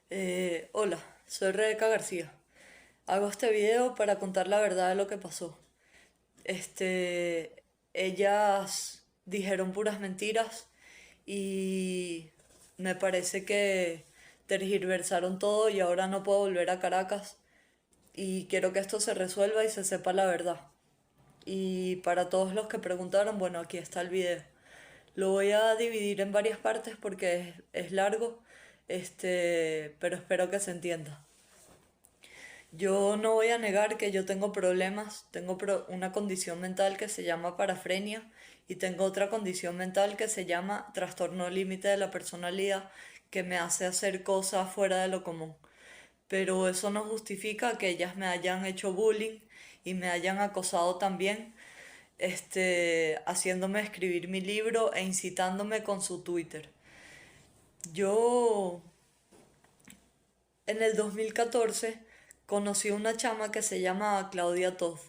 Hola, soy Rebeca García. Hago este video para contar la verdad de lo que pasó. Ellas dijeron puras mentiras y me parece que tergiversaron todo y ahora no puedo volver a Caracas y quiero que esto se resuelva y se sepa la verdad. Y para todos los que preguntaron, bueno, aquí está el video. Lo voy a dividir en varias partes porque es largo, pero espero que se entienda. Yo no voy a negar que yo tengo problemas, una condición mental que se llama parafrenia y tengo otra condición mental que se llama trastorno límite de la personalidad que me hace hacer cosas fuera de lo común. Pero eso no justifica que ellas me hayan hecho bullying y me hayan acosado también, haciéndome escribir mi libro e incitándome con su Twitter. Yo en el 2014 conocí a una chama que se llamaba Claudia Toth.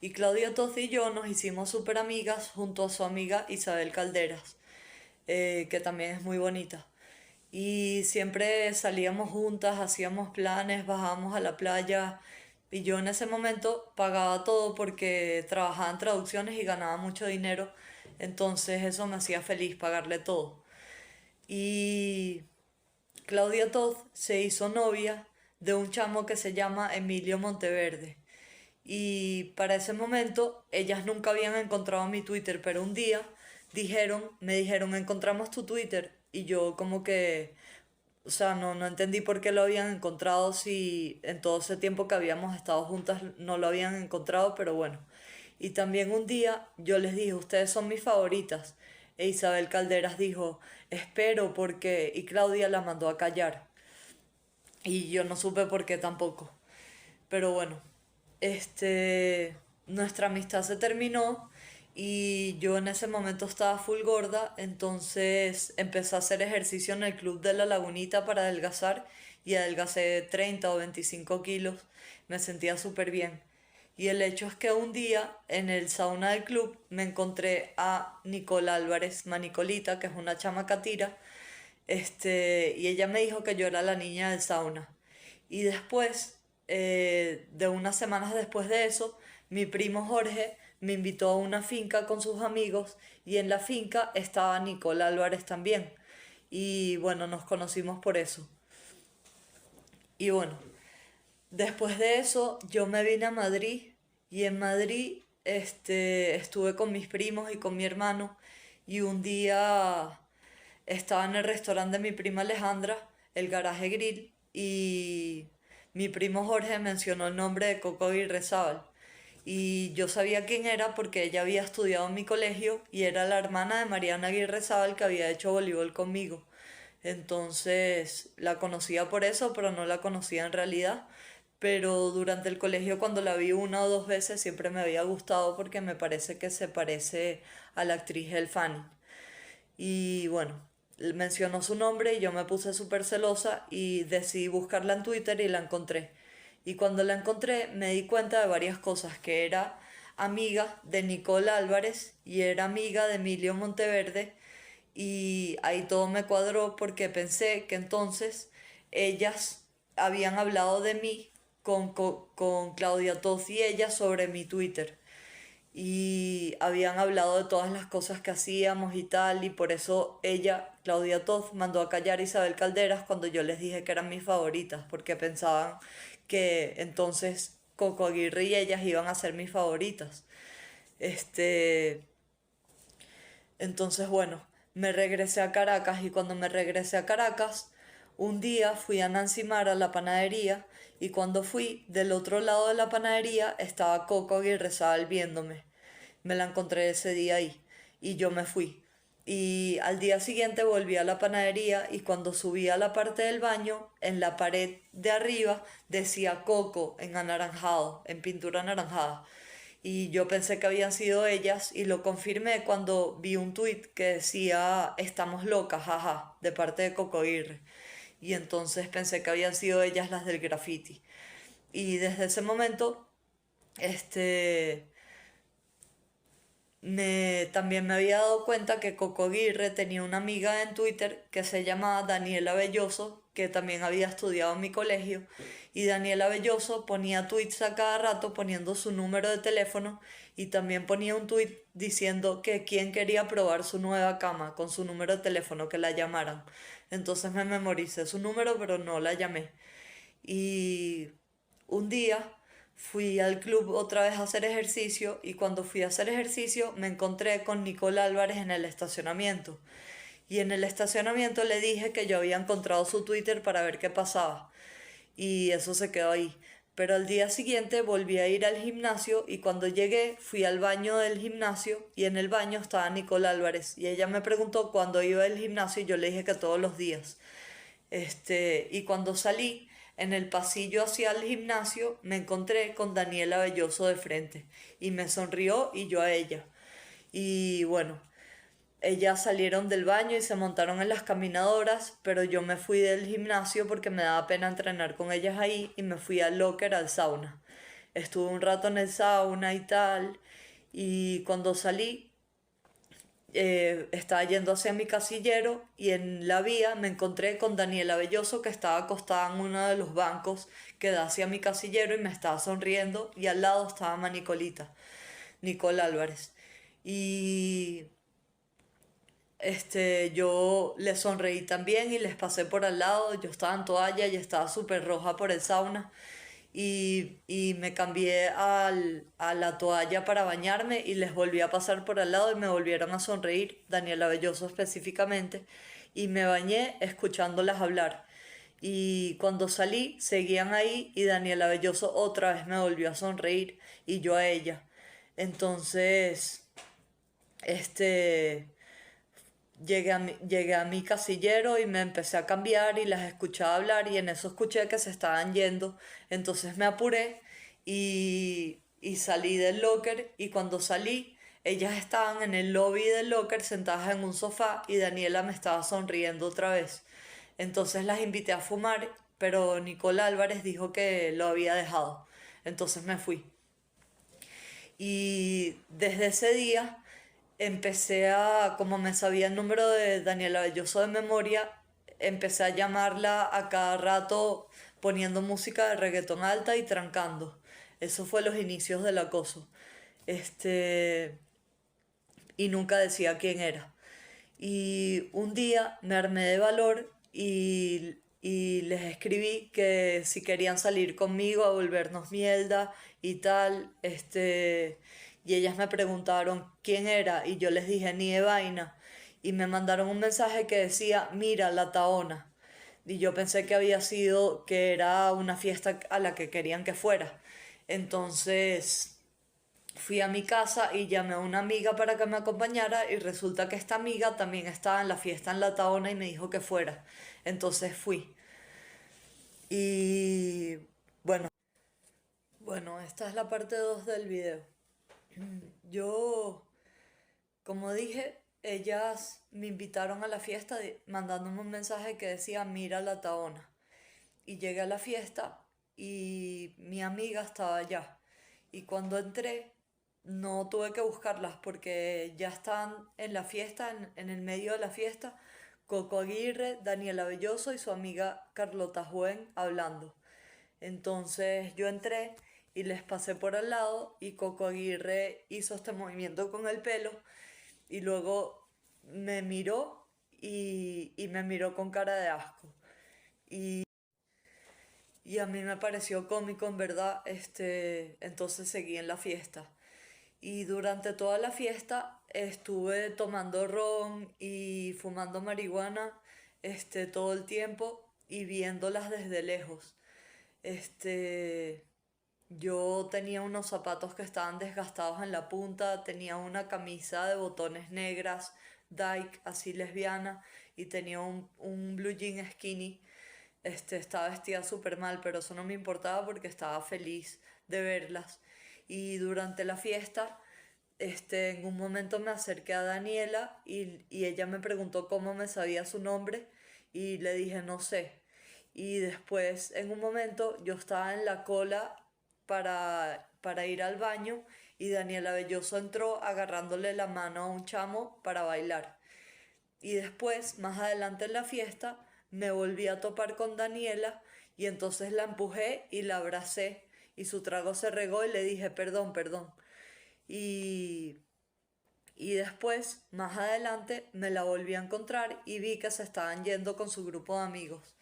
Y Claudia Toth y yo nos hicimos súper amigas junto a su amiga Isabel Calderas, que también es muy bonita. Y siempre salíamos juntas, hacíamos planes, bajábamos a la playa. Y yo en ese momento pagaba todo porque trabajaba en traducciones y ganaba mucho dinero. Entonces eso me hacía feliz, pagarle todo. Y Claudia Toth se hizo novia de un chamo que se llama Emilio Monteverde. Y para ese momento ellas nunca habían encontrado mi Twitter, pero un día me dijeron, encontramos tu Twitter. Y yo como que, o sea, no entendí por qué lo habían encontrado si en todo ese tiempo que habíamos estado juntas no lo habían encontrado, pero bueno. Y también un día yo les dije, ustedes son mis favoritas. E Isabel Calderas dijo, espero porque... Y Claudia la mandó a callar. Y yo no supe por qué tampoco. Pero bueno, nuestra amistad se terminó y yo en ese momento estaba full gorda, entonces empecé a hacer ejercicio en el club de la Lagunita para adelgazar y adelgacé 30 o 25 kilos, me sentía súper bien. Y el hecho es que un día en el sauna del club me encontré a Nicole Álvarez, Manicolita, que es una chama catira, y ella me dijo que yo era la niña del sauna. Y después, de unas semanas después de eso, mi primo Jorge me invitó a una finca con sus amigos y en la finca estaba Nicole Álvarez también. Y bueno, nos conocimos por eso. Y bueno, después de eso yo me vine a Madrid y en Madrid estuve con mis primos y con mi hermano y un día estaba en el restaurante de mi prima Alejandra, el Garaje Grill, y mi primo Jorge mencionó el nombre de Coco Aguirrezábal. Y yo sabía quién era porque ella había estudiado en mi colegio y era la hermana de Mariana Aguirrezábal que había hecho voleibol conmigo. Entonces la conocía por eso, pero no la conocía en realidad. Pero durante el colegio cuando la vi una o dos veces siempre me había gustado porque me parece que se parece a la actriz El Fanning. Y bueno, mencionó su nombre y yo me puse súper celosa y decidí buscarla en Twitter y la encontré. Y cuando la encontré me di cuenta de varias cosas, que era amiga de Nicole Álvarez y era amiga de Emilio Monteverde y ahí todo me cuadró porque pensé que entonces ellas habían hablado de mí con Claudia Toth y ella sobre mi Twitter y habían hablado de todas las cosas que hacíamos y tal, y por eso ella, Claudia Toth, mandó a callar a Isabel Calderas cuando yo les dije que eran mis favoritas, porque pensaban que entonces Coco Aguirre y ellas iban a ser mis favoritas. Este, entonces bueno, me regresé a Caracas y cuando me regresé a Caracas, un día fui a Nancy Mar a la panadería y cuando fui, del otro lado de la panadería estaba Coco Aguirre viéndome. Me la encontré ese día ahí y yo me fui. Y al día siguiente volví a la panadería y cuando subí a la parte del baño, en la pared de arriba decía Coco en anaranjado, en pintura anaranjada. Y yo pensé que habían sido ellas y lo confirmé cuando vi un tuit que decía estamos locas, jaja, de parte de Coco Aguirre. Y entonces pensé que habían sido ellas las del graffiti. Y desde ese momento, este, También me había dado cuenta que Coco Aguirre tenía una amiga en Twitter que se llamaba Daniela Belloso, que también había estudiado en mi colegio, y Daniela Belloso ponía tweets a cada rato poniendo su número de teléfono y también ponía un tweet diciendo que quien quería probar su nueva cama con su número de teléfono, que la llamaran. Entonces me memoricé su número, pero no la llamé. Y un día fui al club otra vez a hacer ejercicio y cuando fui a hacer ejercicio me encontré con Nicole Álvarez en el estacionamiento. Y en el estacionamiento le dije que yo había encontrado su Twitter para ver qué pasaba. Y eso se quedó ahí. Pero al día siguiente volví a ir al gimnasio y cuando llegué fui al baño del gimnasio y en el baño estaba Nicole Álvarez y ella me preguntó cuándo iba al gimnasio y yo le dije que todos los días. Y cuando salí en el pasillo hacia el gimnasio, me encontré con Daniela Belloso de frente y me sonrió y yo a ella. Y bueno, ellas salieron del baño y se montaron en las caminadoras, pero yo me fui del gimnasio porque me daba pena entrenar con ellas ahí y me fui al locker, al sauna. Estuve un rato en el sauna y tal, y cuando salí estaba yendo hacia mi casillero y en la vía me encontré con Daniela Belloso que estaba acostada en uno de los bancos que da hacia mi casillero y me estaba sonriendo y al lado estaba Manicolita, Nicole Álvarez. Y yo les sonreí también y les pasé por al lado, yo estaba en toalla y estaba súper roja por el sauna y me cambié a la toalla para bañarme y les volví a pasar por al lado y me volvieron a sonreír, Daniela Belloso específicamente, y me bañé escuchándolas hablar. Y cuando salí, seguían ahí y Daniela Belloso otra vez me volvió a sonreír y yo a ella. Entonces, este, llegué a mi casillero y me empecé a cambiar y las escuchaba hablar y en eso escuché que se estaban yendo. Entonces me apuré y salí del locker y cuando salí ellas estaban en el lobby del locker sentadas en un sofá y Daniela me estaba sonriendo otra vez. Entonces las invité a fumar, pero Nicole Álvarez dijo que lo había dejado. Entonces me fui. Y desde ese día como me sabía el número de Daniela Belloso de memoria, empecé a llamarla a cada rato poniendo música de reggaetón alta y trancando. Eso fue los inicios del acoso. Este, y nunca decía quién era. Y un día me armé de valor y les escribí que si querían salir conmigo a volvernos mierda y tal, y ellas me preguntaron quién era y yo les dije ni de vaina y me mandaron un mensaje que decía mira la taona y yo pensé que había sido que era una fiesta a la que querían que fuera. Entonces fui a mi casa y llamé a una amiga para que me acompañara y resulta que esta amiga también estaba en la fiesta en La Taona y me dijo que fuera. Entonces fui. Y bueno, bueno, esta es la parte 2 del video. Yo, como dije, ellas me invitaron a la fiesta mandándome un mensaje que decía mira La Taona. Y llegué a la fiesta y mi amiga estaba allá. Y cuando entré, no tuve que buscarlas porque ya están en la fiesta, en el medio de la fiesta, Coco Aguirre, Daniela Belloso y su amiga Carlota Juen hablando. Entonces yo entré y les pasé por al lado y Coco Aguirre hizo este movimiento con el pelo y luego me miró y me miró con cara de asco. Y a mí me pareció cómico, en verdad, entonces seguí en la fiesta. Y durante toda la fiesta estuve tomando ron y fumando marihuana, todo el tiempo y viéndolas desde lejos. Este, yo tenía unos zapatos que estaban desgastados en la punta, tenía una camisa de botones negras, dyke, así lesbiana, y tenía un blue jean skinny. Estaba vestida súper mal, pero eso no me importaba porque estaba feliz de verlas. Y durante la fiesta, en un momento me acerqué a Daniela y ella me preguntó cómo me sabía su nombre y le dije no sé. Y después, en un momento, yo estaba en la cola para ir al baño y Daniela Belloso entró agarrándole la mano a un chamo para bailar. Y después, más adelante en la fiesta, me volví a topar con Daniela y entonces la empujé y la abracé y su trago se regó y le dije perdón, perdón. Y, y después, más adelante, me la volví a encontrar y vi que se estaban yendo con su grupo de amigos.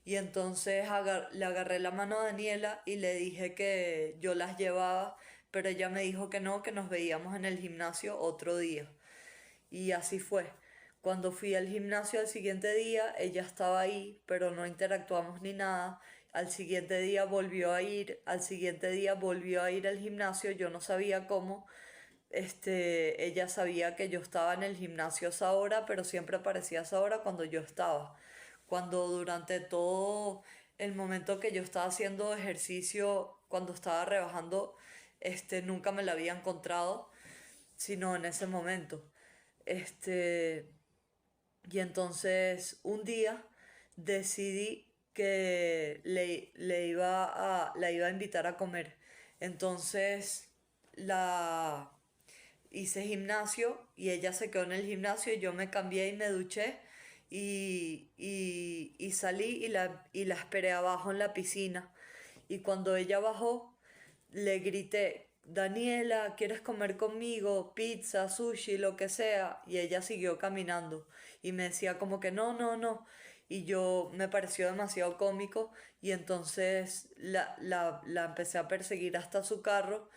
Y entonces le agarré la mano a Daniela y le dije que yo las llevaba, pero ella me dijo que no, que nos veíamos en el gimnasio otro día. Y así fue. Cuando fui al gimnasio al siguiente día, ella estaba ahí, pero no interactuamos ni nada. Al siguiente día volvió a ir, al siguiente día volvió a ir al gimnasio, yo no sabía cómo. Ella sabía que yo estaba en el gimnasio a esa hora, pero siempre aparecía a esa hora cuando yo estaba. Cuando durante todo el momento que yo estaba haciendo ejercicio, cuando estaba rebajando, nunca me la había encontrado, sino en ese momento. Este, y entonces un día decidí que la iba a invitar a comer. Entonces la hice gimnasio y ella se quedó en el gimnasio y yo me cambié y me duché y salí y la esperé abajo en la piscina. Y cuando ella bajó, le grité, Daniela, ¿quieres comer conmigo? Pizza, sushi, lo que sea. Y ella siguió caminando y me decía como que no, no, no. Y yo me pareció demasiado cómico y entonces la empecé a perseguir hasta su carro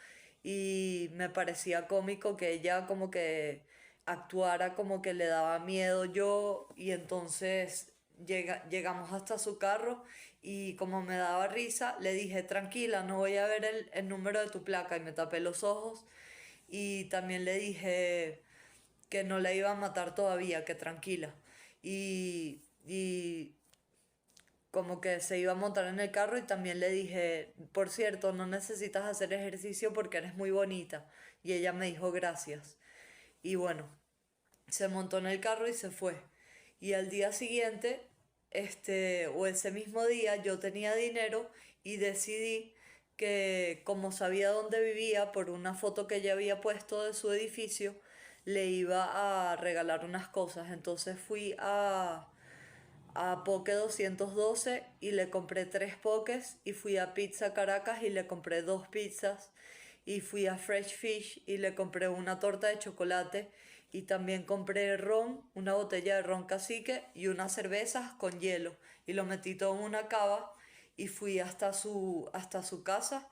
y me parecía cómico que ella como que actuara como que le daba miedo yo y entonces llegamos hasta su carro y como me daba risa le dije tranquila, no voy a ver el número de tu placa y me tapé los ojos y también le dije que no la iba a matar todavía, que tranquila y como que se iba a montar en el carro y también le dije, por cierto, no necesitas hacer ejercicio porque eres muy bonita. Y ella me dijo gracias. Y bueno, se montó en el carro y se fue. Y al día siguiente, o ese mismo día, yo tenía dinero y decidí que como sabía dónde vivía por una foto que ella había puesto de su edificio, le iba a regalar unas cosas. Entonces fui a Poke 212 y le compré 3 pokés y fui a Pizza Caracas y le compré 2 pizzas y fui a Fresh Fish y le compré una torta de chocolate y también compré ron, una botella de ron cacique y unas cervezas con hielo y lo metí todo en una cava y fui hasta su casa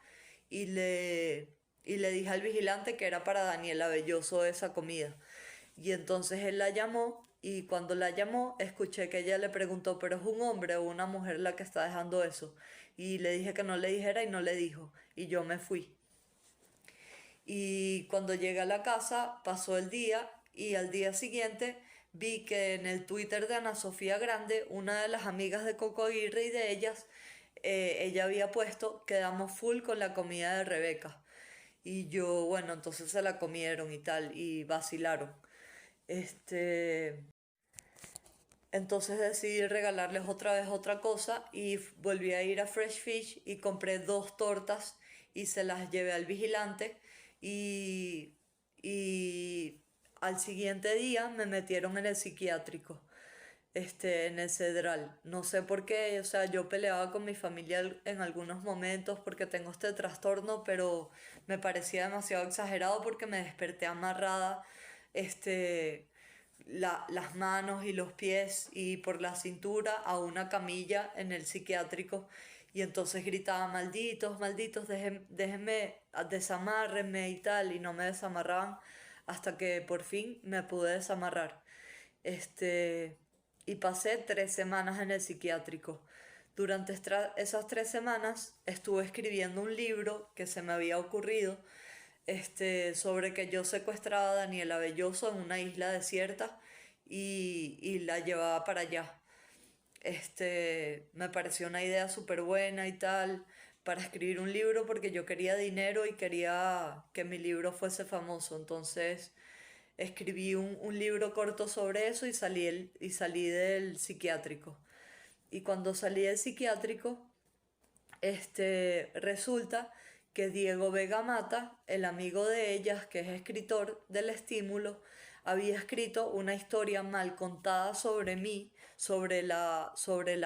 y le dije al vigilante que era para Daniela Belloso esa comida. Y entonces él la llamó y cuando la llamó escuché que ella le preguntó, pero es un hombre o una mujer la que está dejando eso. Y le dije que no le dijera y no le dijo. Y yo me fui. Y cuando llegué a la casa pasó el día y al día siguiente vi que en el Twitter de Ana Sofía Grande, una de las amigas de Coco Aguirre y de ellas, ella había puesto quedamos full con la comida de Rebeca. Y yo, bueno, entonces se la comieron y tal, y vacilaron. Este, entonces decidí regalarles otra vez otra cosa y volví a ir a Fresh Fish y compré 2 tortas y se las llevé al vigilante y, y al siguiente día me metieron en el psiquiátrico, en el Cedral. No sé por qué, o sea, yo peleaba con mi familia en algunos momentos porque tengo este trastorno, pero me parecía demasiado exagerado porque me desperté amarrada, este, las manos y los pies y por la cintura a una camilla en el psiquiátrico y entonces gritaba, malditos, malditos, déjenme, desamárrenme y tal, y no me desamarraban hasta que por fin me pude desamarrar. Este, y pasé 3 semanas en el psiquiátrico. Durante esas 3 semanas estuve escribiendo un libro que se me había ocurrido, sobre que yo secuestraba a Daniela Belloso en una isla desierta y la llevaba para allá. Me pareció una idea súper buena y tal para escribir un libro porque yo quería dinero y quería que mi libro fuese famoso. Entonces escribí un libro corto sobre eso y salí del psiquiátrico. Y cuando salí del psiquiátrico, resulta que Diego Vega Mata, el amigo de ellas, que es escritor del Estímulo, había escrito una historia mal contada sobre mí, sobre la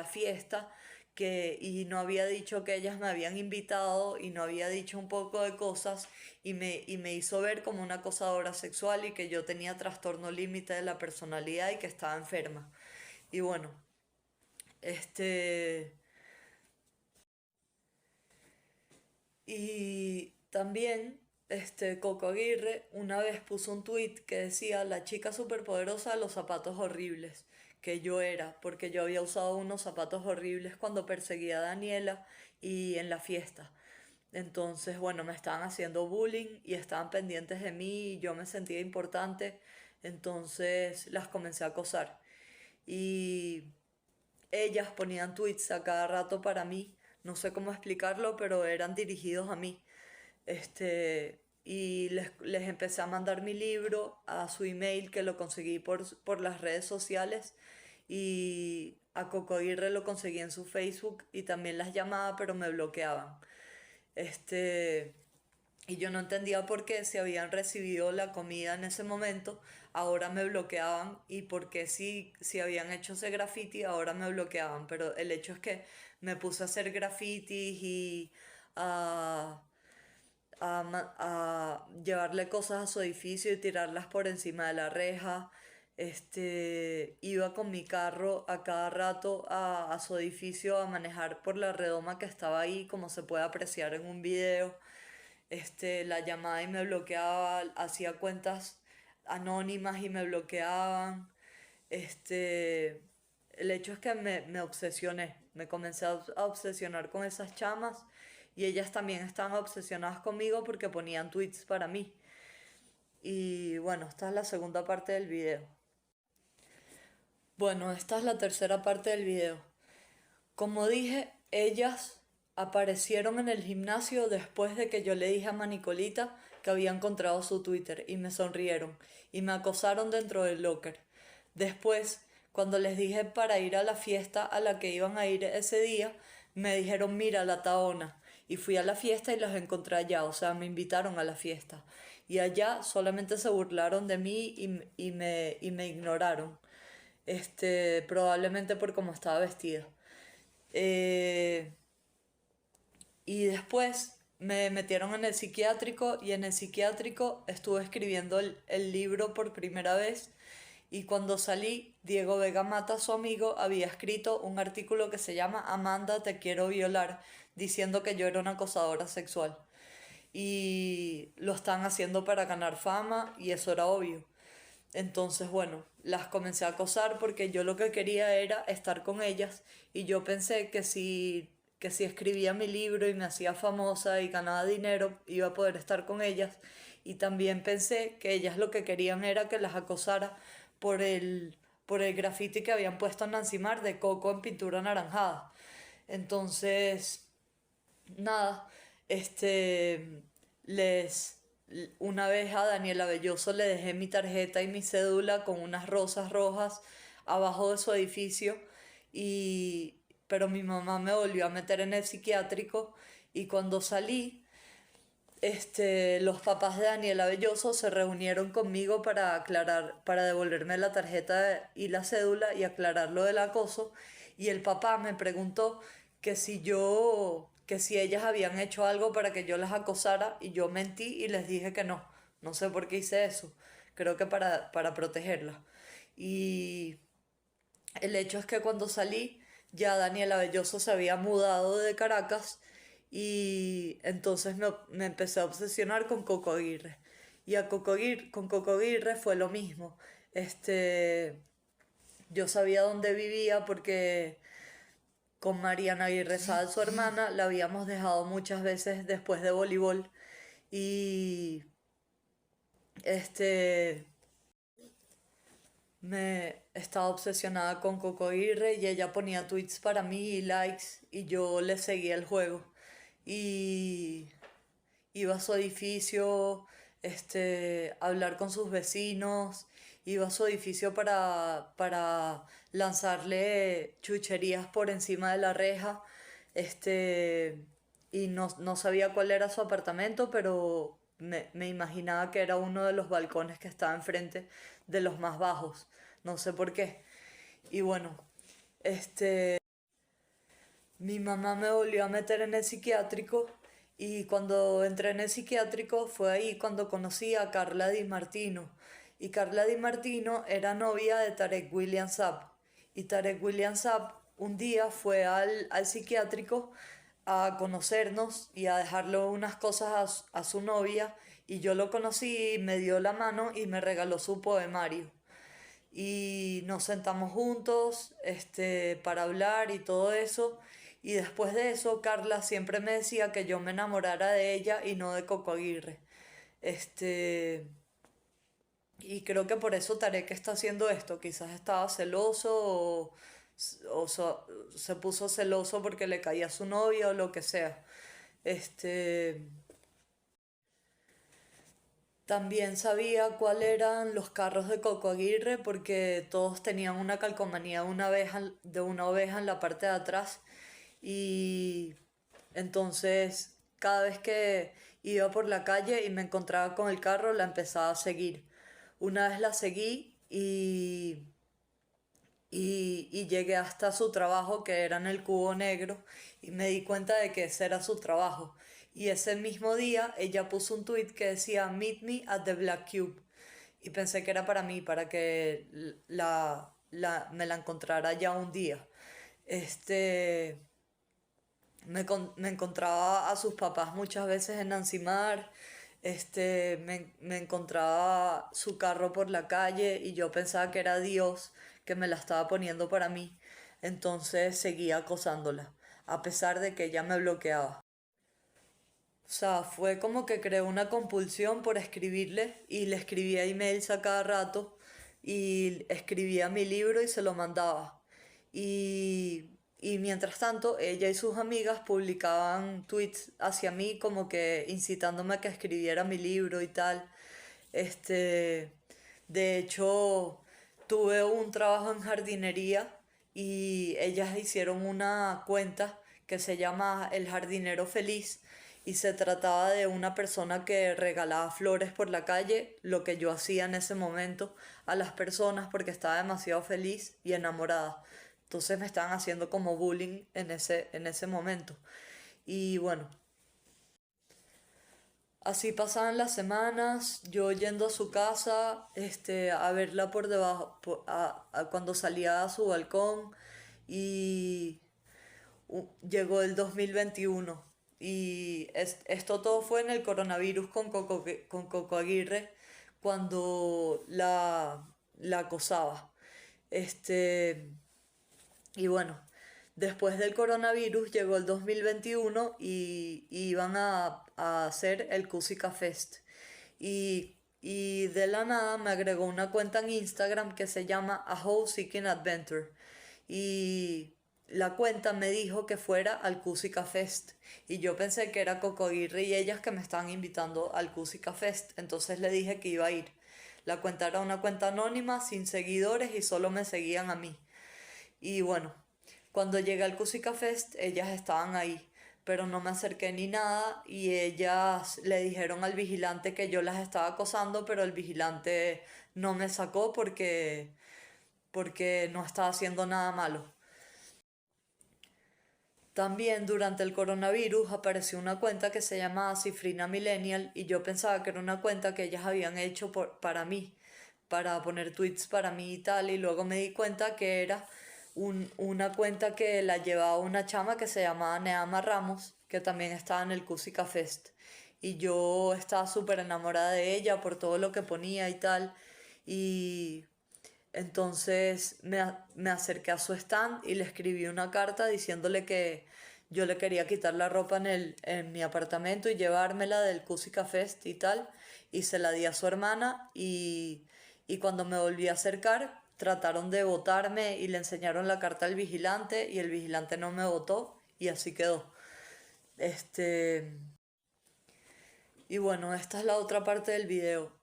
fiesta, y no había dicho que ellas me habían invitado y no había dicho un poco de cosas y me hizo ver como una acosadora sexual y que yo tenía trastorno límite de la personalidad y que estaba enferma. Y bueno, este... Y también, Coco Aguirre una vez puso un tuit que decía la chica superpoderosa de los zapatos horribles, que yo era, porque yo había usado unos zapatos horribles cuando perseguía a Daniela y en la fiesta. Entonces, bueno, me estaban haciendo bullying y estaban pendientes de mí y yo me sentía importante, entonces las comencé a acosar. Y ellas ponían tweets a cada rato para mí, no sé cómo explicarlo, pero eran dirigidos a mí. Y les empecé a mandar mi libro a su email que lo conseguí por las redes sociales y a Coco Aguirre lo conseguí en su Facebook y también las llamaba pero me bloqueaban. Este, y yo no entendía por qué si habían recibido la comida en ese momento, ahora me bloqueaban y por qué si habían hecho ese graffiti, ahora me bloqueaban. Pero el hecho es que me puse a hacer grafitis y a, a llevarle cosas a su edificio y tirarlas por encima de la reja. Iba con mi carro a cada rato a su edificio a manejar por la redoma que estaba ahí, como se puede apreciar en un video. La llamaba y me bloqueaba, hacía cuentas anónimas y me bloqueaban. El hecho es que me obsesioné, me comencé a obsesionar con esas chamas y ellas también estaban obsesionadas conmigo porque ponían tweets para mí. Y bueno, esta es la segunda parte del video. Bueno, esta es la tercera parte del video. Como dije, ellas aparecieron en el gimnasio después de que yo le dije a Manicolita que había encontrado su Twitter y me sonrieron y me acosaron dentro del locker. Después, cuando les dije para ir a la fiesta a la que iban a ir ese día, me dijeron mira la Taona y fui a la fiesta y las encontré allá, o sea, me invitaron a la fiesta. Y allá solamente se burlaron de mí y me ignoraron, probablemente por cómo estaba vestida. Eh, y después me metieron en el psiquiátrico y en el psiquiátrico estuve escribiendo el libro por primera vez y cuando salí, Diego Vega Mata, su amigo, había escrito un artículo que se llama Amanda, te quiero violar, diciendo que yo era una acosadora sexual. Y lo están haciendo para ganar fama y eso era obvio. Entonces, bueno, las comencé a acosar porque yo lo que quería era estar con ellas y yo pensé que si escribía mi libro y me hacía famosa y ganaba dinero, iba a poder estar con ellas. Y también pensé que ellas lo que querían era que las acosara por por el graffiti que habían puesto en Nancy Mar de Coco en pintura anaranjada. Entonces, nada, les, una vez a Daniela Belloso le dejé mi tarjeta y mi cédula con unas rosas rojas abajo de su edificio pero mi mamá me volvió a meter en el psiquiátrico y cuando salí, los papás de Daniela Belloso se reunieron conmigo para aclarar, para devolverme la tarjeta y la cédula y aclarar lo del acoso. Y el papá me preguntó que si ellas habían hecho algo para que yo las acosara y yo mentí y les dije que no. No sé por qué hice eso. Creo que para protegerlas. Y el hecho es que cuando salí, ya Daniela Belloso se había mudado de Caracas y entonces me empecé a obsesionar con Coco Aguirre. Y con Coco Aguirre fue lo mismo. Yo sabía dónde vivía porque con Mariana Aguirre Sal, su hermana, la habíamos dejado muchas veces después de voleibol. Y este me estaba obsesionada con Coco Aguirre y ella ponía tweets para mí y likes y yo le seguía el juego. Y iba a su edificio, a hablar con sus vecinos, iba a su edificio para lanzarle chucherías por encima de la reja, este, y no sabía cuál era su apartamento, pero me imaginaba que era uno de los balcones que estaba enfrente de los más bajos. No sé por qué. Y bueno, este, mi mamá me volvió a meter en el psiquiátrico y cuando entré en el psiquiátrico fue ahí cuando conocí a Carla Di Martino. Y Carla Di Martino era novia de Tarek William Saab. Y Tarek William Saab un día fue al psiquiátrico a conocernos y a dejarle unas cosas a su novia. Y yo lo conocí, me dio la mano y me regaló su poemario y nos sentamos juntos para hablar y todo eso. Y después de eso, Carla siempre me decía que yo me enamorara de ella y no de Coco Aguirre. Este, y creo que por eso Tarek está haciendo esto. Quizás estaba celoso o se puso celoso porque le caía a su novia o lo que sea. Este, También sabía cuáles eran los carros de Coco Aguirre porque todos tenían una calcomanía de una oveja en la parte de atrás y entonces cada vez que iba por la calle y me encontraba con el carro la empezaba a seguir. Una vez la seguí y llegué hasta su trabajo que era en el Cubo Negro y me di cuenta de que ese era su trabajo. Y ese mismo día ella puso un tweet que decía Meet me at the Black Cube y pensé que era para mí, para que me la encontrara ya un día. Este, me encontraba a sus papás muchas veces en Ancimar, me encontraba su carro por la calle y yo pensaba que era Dios que me la estaba poniendo para mí. Entonces seguía acosándola, a pesar de que ella me bloqueaba. O sea, fue como que creé una compulsión por escribirle y le escribía emails a cada rato y escribía mi libro y se lo mandaba. Y mientras tanto, ella y sus amigas publicaban tweets hacia mí como que incitándome a que escribiera mi libro y tal. Este, de hecho, tuve un trabajo en jardinería y ellas hicieron una cuenta que se llama El Jardinero Feliz y se trataba de una persona que regalaba flores por la calle, lo que yo hacía en ese momento a las personas porque estaba demasiado feliz y enamorada. Entonces me estaban haciendo como bullying en ese momento. Y bueno, así pasaban las semanas, yo yendo a su casa, a verla por debajo, cuando salía a su balcón y llegó el 2021 y esto todo fue en el coronavirus con Coco Aguirre cuando la acosaba. Este, y bueno, después del coronavirus llegó el 2021 y iban a hacer el Cusica Fest. Y de la nada me agregó una cuenta en Instagram que se llama A Whole Seeking Adventure. Y la cuenta me dijo que fuera al Cusica Fest. Y yo pensé que era Coco Aguirre y ellas que me estaban invitando al Cusica Fest. Entonces le dije que iba a ir. La cuenta era una cuenta anónima, sin seguidores y solo me seguían a mí. Y bueno, cuando llegué al Cusica Fest, ellas estaban ahí, pero no me acerqué ni nada y ellas le dijeron al vigilante que yo las estaba acosando, pero el vigilante no me sacó porque no estaba haciendo nada malo. También durante el coronavirus apareció una cuenta que se llamaba Cifrina Millennial y yo pensaba que era una cuenta que ellas habían hecho para mí, para poner tweets para mí y tal, y luego me di cuenta que era una cuenta que la llevaba una chama que se llamaba Neama Ramos, que también estaba en el Cusica Fest. Y yo estaba súper enamorada de ella por todo lo que ponía y tal. Y entonces me acerqué a su stand y le escribí una carta diciéndole que yo le quería quitar la ropa en mi apartamento y llevármela del Cusica Fest y tal. Y se la di a su hermana y cuando me volví a acercar trataron de votarme y le enseñaron la carta al vigilante y el vigilante no me votó y así quedó. Este, y bueno, esta es la otra parte del video.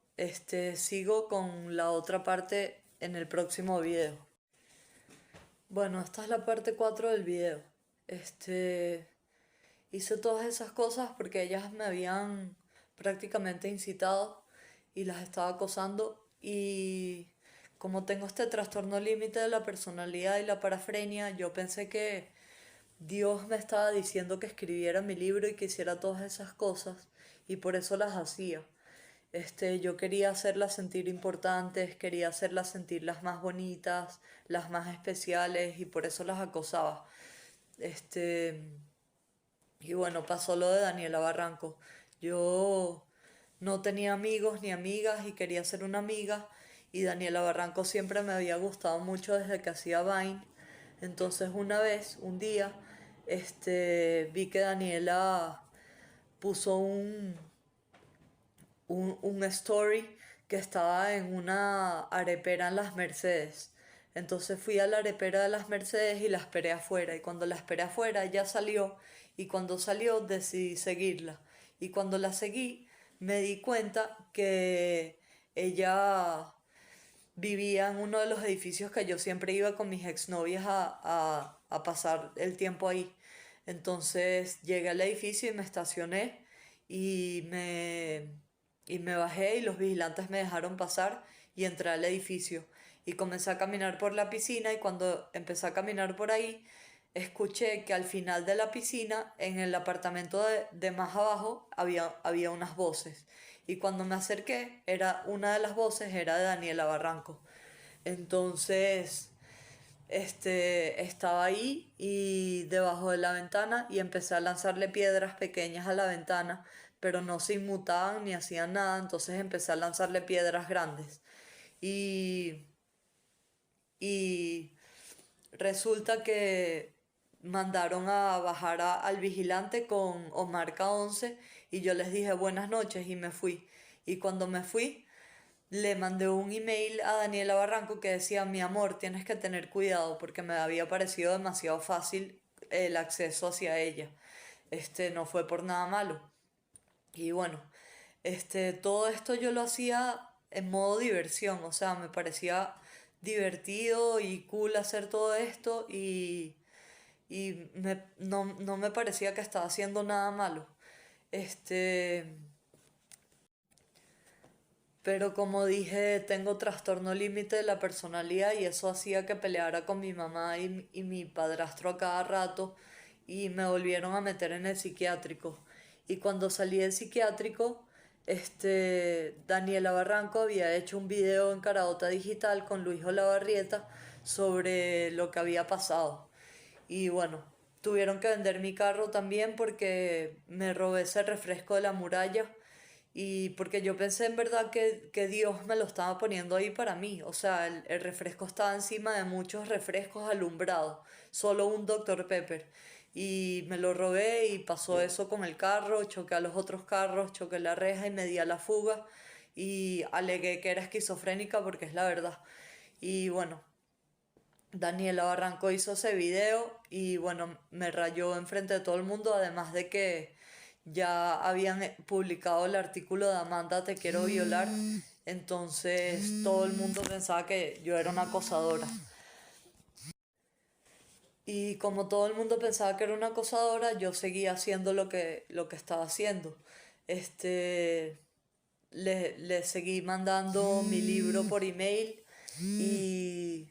Sigo con la otra parte en el próximo video. Bueno, esta es la parte 4 del video. Este, hice todas esas cosas porque ellas me habían prácticamente incitado y las estaba acosando y como tengo este trastorno límite de la personalidad y la parafrenia, yo pensé que Dios me estaba diciendo que escribiera mi libro y que hiciera todas esas cosas y por eso las hacía. Yo quería hacerlas sentir importantes, quería hacerlas sentir las más bonitas, las más especiales y por eso las acosaba. Este, y bueno, pasó lo de Daniela Barranco. Yo no tenía amigos ni amigas y quería ser una amiga y Daniela Barranco siempre me había gustado mucho desde que hacía Vine. Entonces una vez, un día, vi que Daniela puso un story que estaba en una arepera en las Mercedes. Entonces fui a la arepera de las Mercedes y la esperé afuera. Y cuando la esperé afuera, ella salió. Y cuando salió, decidí seguirla. Y cuando la seguí, me di cuenta que ella vivía en uno de los edificios que yo siempre iba con mis exnovias a pasar el tiempo ahí. Entonces llegué al edificio y me estacioné y y me bajé y los vigilantes me dejaron pasar y entré al edificio. Y comencé a caminar por la piscina y cuando empecé a caminar por ahí, escuché que al final de la piscina, en el apartamento de más abajo, había unas voces. Y cuando me acerqué, una de las voces era de Daniela Barranco. Entonces, estaba ahí y debajo de la ventana y empecé a lanzarle piedras pequeñas a la ventana, pero no se inmutaban ni hacían nada, entonces empecé a lanzarle piedras grandes. Y, y resulta que mandaron a bajar al vigilante con Omarca 11 y yo les dije buenas noches y me fui. Y cuando me fui, le mandé un email a Daniela Barranco que decía, mi amor, tienes que tener cuidado porque me había parecido demasiado fácil el acceso hacia ella. No fue por nada malo. Y bueno, todo esto yo lo hacía en modo diversión, o sea, me parecía divertido y cool hacer todo esto y no me parecía que estaba haciendo nada malo. Este, pero como dije, tengo trastorno límite de la personalidad y eso hacía que peleara con mi mamá y mi padrastro a cada rato y me volvieron a meter en el psiquiátrico. Y cuando salí del psiquiátrico, Daniela Barranco había hecho un video en Caraota Digital con Luis Olavarrieta sobre lo que había pasado. Y bueno, tuvieron que vender mi carro también porque me robé ese refresco de la muralla y porque yo pensé en verdad que Dios me lo estaba poniendo ahí para mí. O sea, el refresco estaba encima de muchos refrescos alumbrados, solo un Dr. Pepper. Y me lo robé y pasó eso con el carro, choqué a los otros carros, choqué la reja y me di a la fuga y alegué que era esquizofrénica porque es la verdad. Y bueno, Daniela Barranco hizo ese video y bueno, me rayó enfrente de todo el mundo, además de que ya habían publicado el artículo de Amanda Te quiero violar, entonces todo el mundo pensaba que yo era una acosadora. Y como todo el mundo pensaba que era una acosadora, yo seguía haciendo lo que estaba haciendo. Este, le seguí mandando mi libro por email y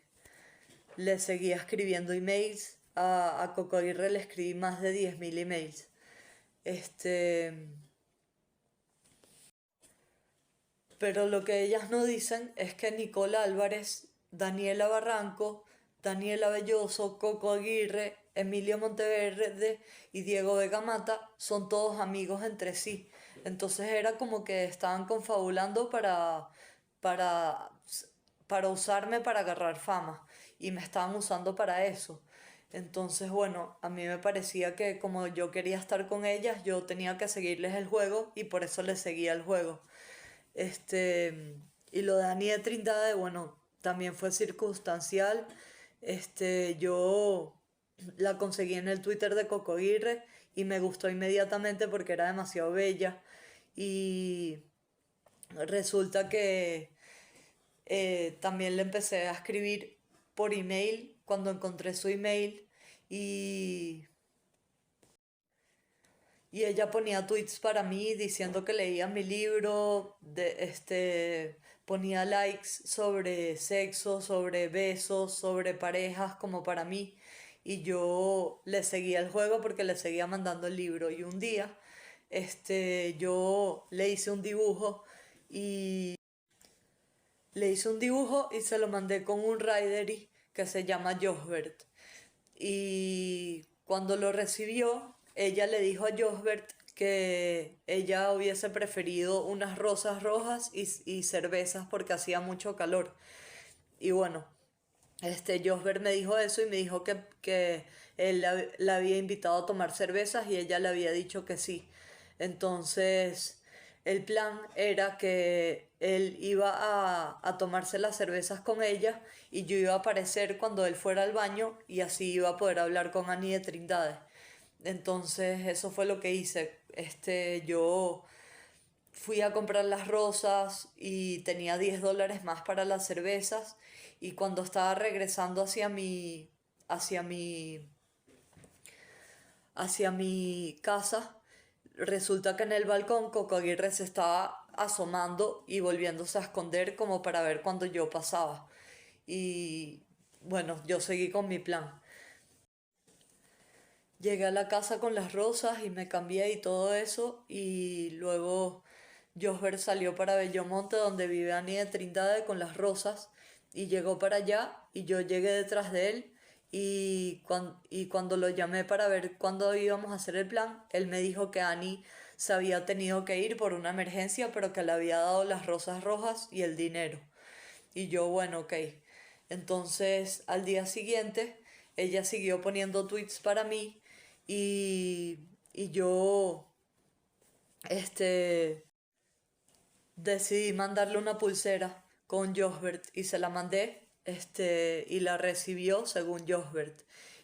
le seguía escribiendo emails. A Coco Aguirre le escribí más de 10.000 emails. Este, pero lo que ellas no dicen es que Nicola Álvarez, Daniela Barranco, Daniela Belloso, Coco Aguirre, Emilio Monteverde y Diego Vega Mata son todos amigos entre sí. Entonces era como que estaban confabulando para, para usarme para agarrar fama y me estaban usando para eso. Entonces, bueno, a mí me parecía que como yo quería estar con ellas, yo tenía que seguirles el juego y por eso les seguía el juego. Y lo de Dani de Trindade, bueno, también fue circunstancial. Yo la conseguí en el Twitter de Coco Aguirre y me gustó inmediatamente porque era demasiado bella. Y resulta que también le empecé a escribir por email cuando encontré su email y y ella ponía tweets para mí diciendo que leía mi libro, ponía likes sobre sexo, sobre besos, sobre parejas como para mí. Y yo le seguía el juego porque le seguía mandando el libro. Y un día, yo le hice un dibujo y se lo mandé con un Raideri que se llama Josbert. Y cuando lo recibió, ella le dijo a Josbert que ella hubiese preferido unas rosas rojas y cervezas porque hacía mucho calor. Y bueno, Josbert me dijo eso y me dijo que él la había invitado a tomar cervezas y ella le había dicho que sí. Entonces, el plan era que él iba a tomarse las cervezas con ella y yo iba a aparecer cuando él fuera al baño y así iba a poder hablar con Annie de Trindade. Entonces, eso fue lo que hice. Yo fui a comprar las rosas y tenía $10 más para las cervezas y cuando estaba regresando hacia mi, hacia mi casa, resulta que en el balcón Coco Aguirre se estaba asomando y volviéndose a esconder como para ver cuando yo pasaba. Y bueno, yo seguí con mi plan. Llegué a la casa con las rosas y me cambié y todo eso. Y luego Josber salió para Bellomonte, donde vive Annie de Trindade, con las rosas. Y llegó para allá y yo llegué detrás de él. Y cuando lo llamé para ver cuándo íbamos a hacer el plan, él me dijo que Annie se había tenido que ir por una emergencia, pero que le había dado las rosas rojas y el dinero. Y yo, bueno, ok. Entonces, al día siguiente, ella siguió poniendo tweets para mí y yo, este, decidí mandarle una pulsera con Josbert y se la mandé, y la recibió según Josbert.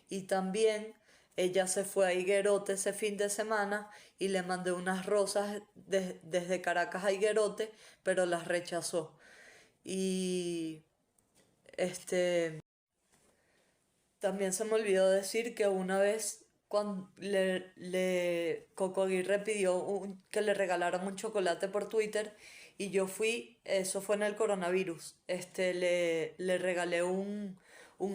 Y también ella se fue a Higuerote ese fin de semana y le mandé unas rosas desde Caracas a Higuerote, pero las rechazó. Y este también se me olvidó decir que una vez cuando Coco Aguirre pidió que le regalaran un chocolate por Twitter y yo fui, eso fue en el coronavirus, le regalé un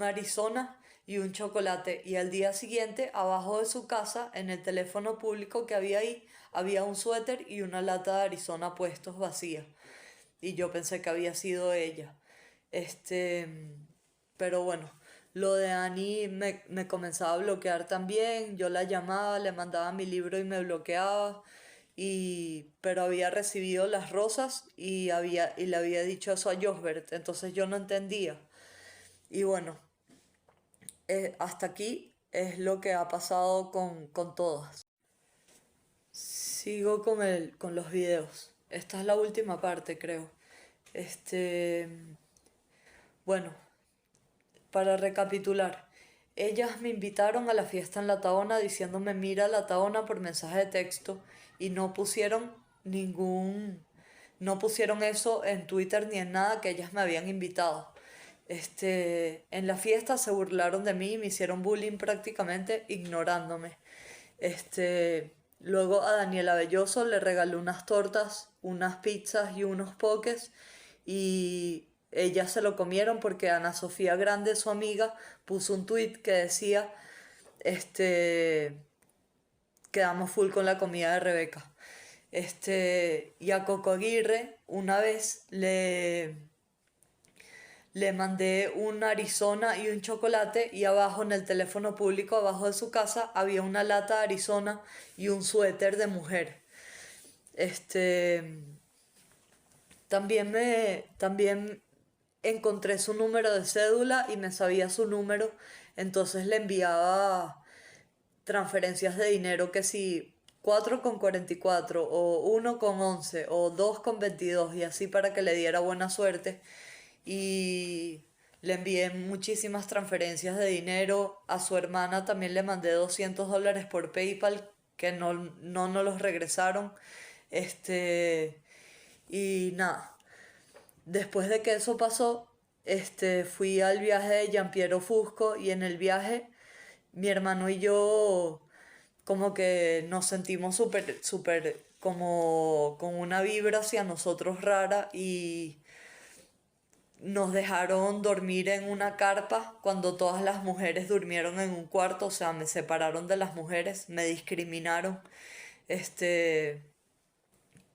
Arizona y un chocolate y al día siguiente abajo de su casa en el teléfono público que había ahí había un suéter y una lata de Arizona puestos vacía y yo pensé que había sido ella. Este, pero bueno, lo de Annie me comenzaba a bloquear también. Yo la llamaba, le mandaba mi libro y me bloqueaba. Pero había recibido las rosas y le había dicho eso a Josbert. Entonces yo no entendía. Y bueno, hasta aquí es lo que ha pasado con todas. Sigo con los videos. Esta es la última parte, creo. Este, bueno, para recapitular, ellas me invitaron a la fiesta en La Taona diciéndome mira La Taona por mensaje de texto y no pusieron eso en Twitter ni en nada que ellas me habían invitado. En la fiesta se burlaron de mí y me hicieron bullying prácticamente ignorándome. Luego a Daniela Belloso le regalé unas tortas, unas pizzas y unos pokés y ellas se lo comieron porque Ana Sofía Grande, su amiga, puso un tweet que decía, este, quedamos full con la comida de Rebeca. Y a Coco Aguirre una vez le mandé un Arizona y un chocolate y abajo en el teléfono público, abajo de su casa, había una lata de Arizona y un suéter de mujer. Este, también encontré su número de cédula y me sabía su número, entonces le enviaba transferencias de dinero que si 4,44 o 1,11 o 2,22 y así para que le diera buena suerte y le envié muchísimas transferencias de dinero. A su hermana también le mandé $200 por PayPal que no nos los regresaron. Y nada, después de que eso pasó, fui al viaje de Giampiero Fusco y en el viaje mi hermano y yo como que nos sentimos súper, súper como con una vibra hacia nosotros rara y nos dejaron dormir en una carpa cuando todas las mujeres durmieron en un cuarto, o sea, me separaron de las mujeres, me discriminaron, este,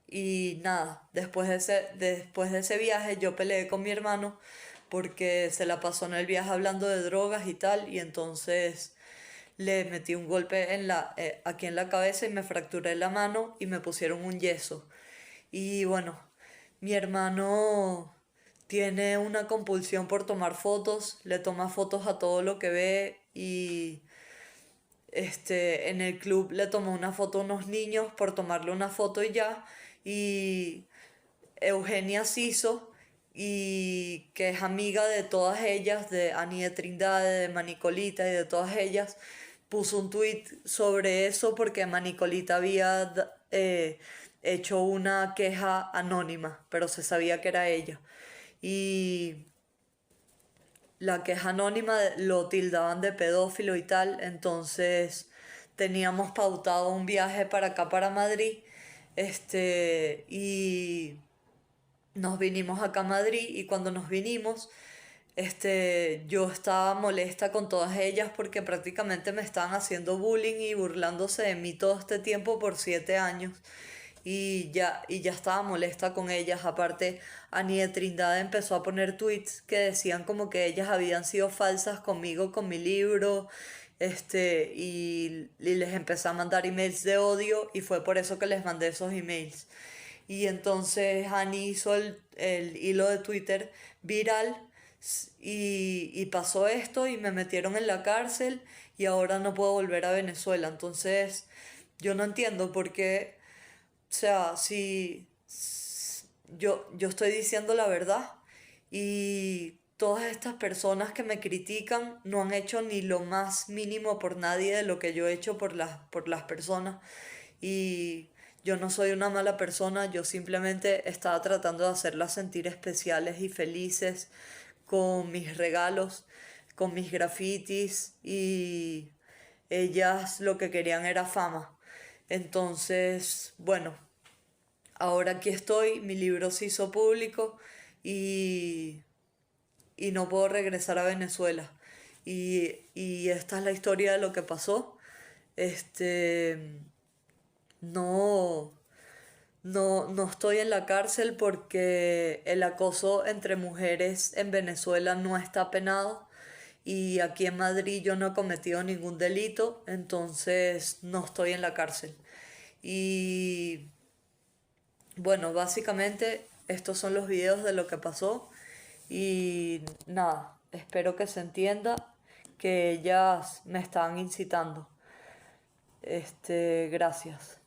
y nada, después de ese viaje yo peleé con mi hermano porque se la pasó en el viaje hablando de drogas y tal, y entonces le metí un golpe aquí en la cabeza y me fracturé la mano y me pusieron un yeso. Y bueno, mi hermano tiene una compulsión por tomar fotos, le toma fotos a todo lo que ve y en el club le tomó una foto a unos niños por tomarle una foto y ya. Y Eugenia Siso, y que es amiga de todas ellas, de Ani de Trindade, de Manicolita y de todas ellas, puso un tweet sobre eso porque Manicolita había hecho una queja anónima, pero se sabía que era ella. Y la queja anónima lo tildaban de pedófilo y tal, entonces teníamos pautado un viaje para acá, para Madrid, y nos vinimos acá a Madrid y cuando nos vinimos, yo estaba molesta con todas ellas porque prácticamente me estaban haciendo bullying y burlándose de mí todo este tiempo por 7 años y ya estaba molesta con ellas. Aparte, Ani de Trindade empezó a poner tweets que decían como que ellas habían sido falsas conmigo con mi libro, y les empecé a mandar emails de odio y fue por eso que les mandé esos emails. Y entonces Ani hizo el hilo de Twitter viral y pasó esto y me metieron en la cárcel y ahora no puedo volver a Venezuela. Entonces yo no entiendo por qué, o sea, si yo estoy diciendo la verdad y todas estas personas que me critican no han hecho ni lo más mínimo por nadie de lo que yo he hecho por las personas. Y yo no soy una mala persona, yo simplemente estaba tratando de hacerlas sentir especiales y felices con mis regalos, con mis grafitis, y ellas lo que querían era fama. Entonces, bueno, ahora aquí estoy, mi libro se hizo público y, y no puedo regresar a Venezuela. Y esta es la historia de lo que pasó. Este, no, no estoy en la cárcel porque el acoso entre mujeres en Venezuela no está penado y aquí en Madrid yo no he cometido ningún delito, entonces no estoy en la cárcel. Y bueno, básicamente estos son los videos de lo que pasó y nada, espero que se entienda que ellas me estaban incitando. Gracias.